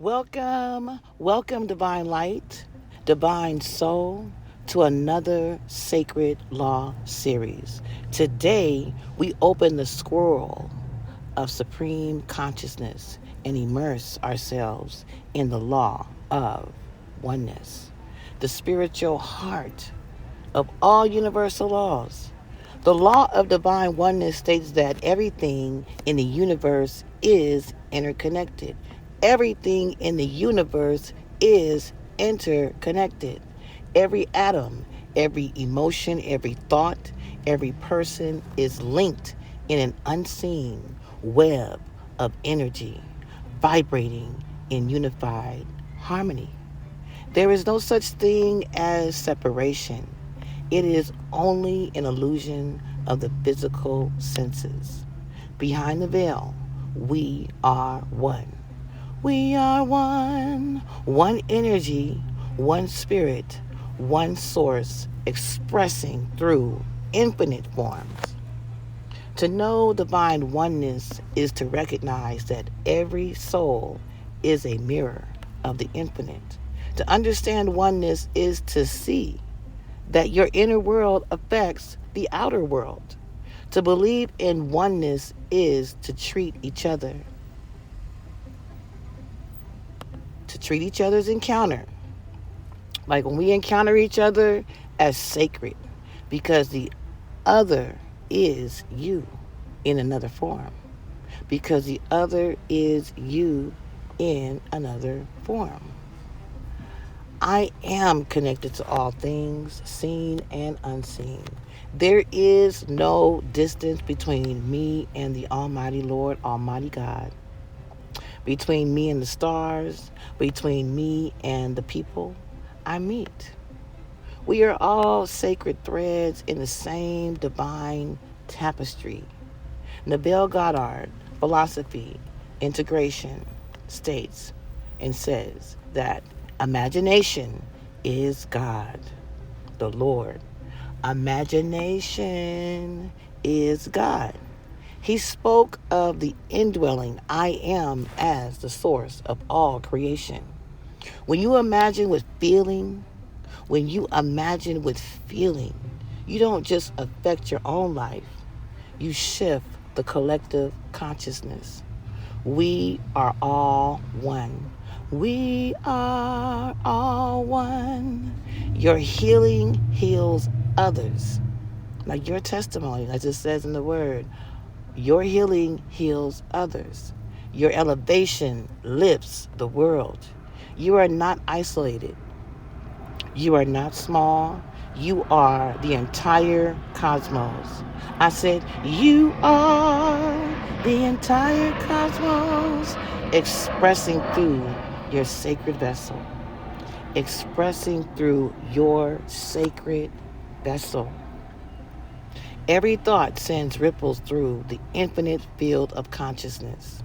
Welcome, divine light, divine soul, to another sacred law series. Today, we open the scroll of supreme consciousness and immerse ourselves in the law of oneness, the spiritual heart of all universal laws. The law of divine oneness states that everything in the universe is interconnected. Everything in the universe is interconnected. Every atom, every emotion, every thought, every person is linked in an unseen web of energy, vibrating in unified harmony. There is no such thing as separation. It is only an illusion of the physical senses. Behind the veil, we are one. We are one energy, one spirit, one source, expressing through infinite forms. To know divine oneness is to recognize that every soul is a mirror of the infinite. To understand oneness is to see that your inner world affects the outer world. To believe in oneness is to treat each other's encounter, like when we encounter each other, as sacred, because the other is you in another form. Because the other is you in another form. I am connected to all things, seen and unseen. There is no distance between me and the Almighty Lord, Almighty God, between me and the stars, between me and the people I meet. We are all sacred threads in the same divine tapestry. Neville Goddard, philosophy, integration, states and says that imagination is God, the Lord. Imagination is God. He spoke of the indwelling I am as the source of all creation. When you imagine with feeling, you don't just affect your own life, you shift the collective consciousness. We are all one. We are all one. Your healing heals others. Like your testimony, as it says in the word, your healing heals others. Your elevation lifts the world. You are not isolated. You are not small. You are the entire cosmos. I said, you are the entire cosmos, expressing through your sacred vessel. Expressing through your sacred vessel. Every thought sends ripples through the infinite field of consciousness.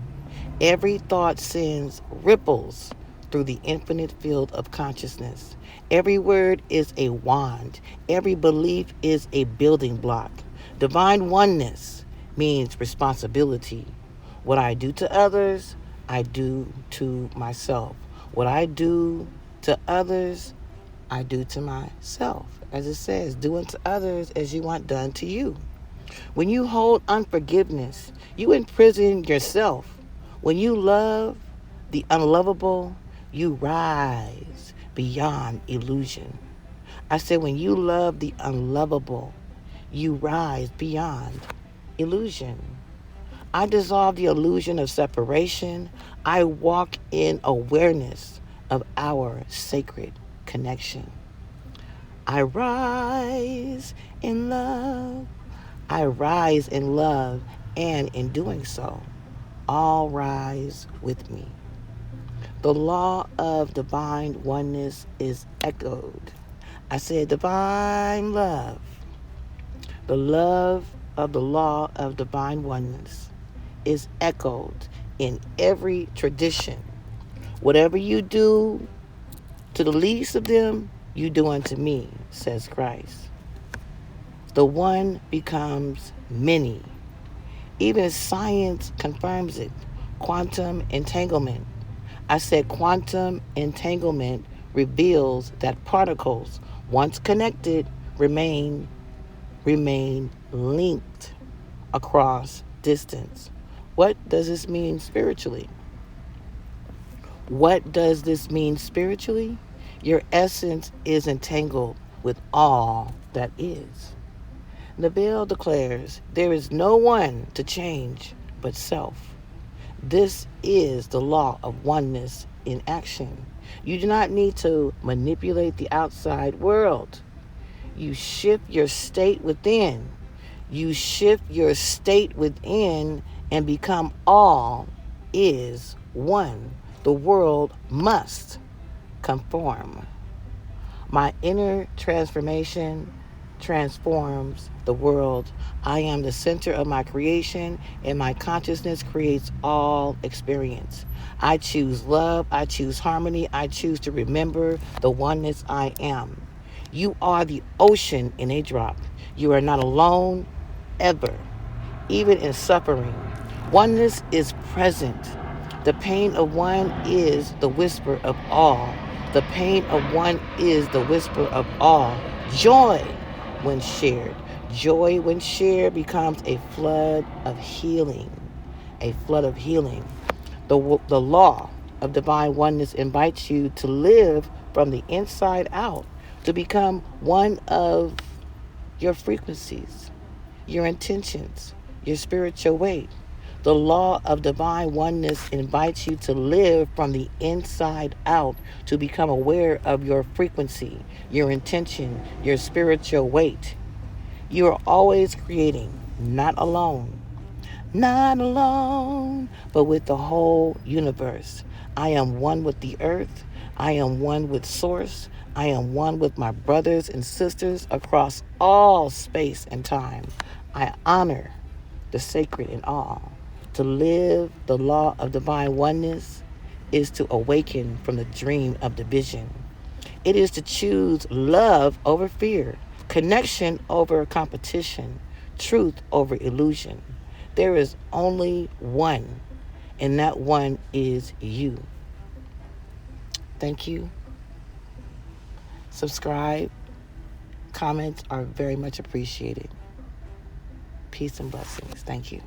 Every thought sends ripples through the infinite field of consciousness. Every word is a wand. Every belief is a building block. Divine oneness means responsibility. What I do to others, I do to myself. What I do to others, I do to myself. As it says, do unto others as you want done to you. When you hold unforgiveness, you imprison yourself. When you love the unlovable, you rise beyond illusion. I said, when you love the unlovable, you rise beyond illusion. I dissolve the illusion of separation. I walk in awareness of our sacred connection. I rise in love. I rise in love, and in doing so, all rise with me. The law of divine oneness is echoed. I said divine love. The love of the law of divine oneness is echoed in every tradition. Whatever you do to the least of them, you do unto me, says Christ. The one becomes many. Even science confirms it. Quantum entanglement. I said quantum entanglement reveals that particles, once connected, remain linked across distance. What does this mean spiritually? What does this mean spiritually? Your essence is entangled with all that is. Neville declares, there is no one to change but self. This is the law of oneness in action. You do not need to manipulate the outside world. You shift your state within. You shift your state within and become all is one. The world must conform. My inner transformation transforms the world. I am the center of my creation, and my consciousness creates all experience. I choose love. I choose harmony. I choose to remember the oneness I am. You are the ocean in a drop. You are not alone ever, even in suffering. Oneness is present. The pain of one is the whisper of all. The pain of one is the whisper of all. Joy when shared. Joy when shared becomes a flood of healing. A flood of healing. The law of divine oneness invites you to live from the inside out, to become one of your frequencies, your intentions, your spiritual weight. The law of divine oneness invites you to live from the inside out, to become aware of your frequency, your intention, your spiritual weight. You are always creating, not alone. Not alone, but with the whole universe. I am one with the earth. I am one with source. I am one with my brothers and sisters across all space and time. I honor the sacred in all. To live the law of divine oneness is to awaken from the dream of division. It is to choose love over fear, connection over competition, truth over illusion. There is only one, and that one is you. Thank you. Subscribe. Comments are very much appreciated. Peace and blessings. Thank you.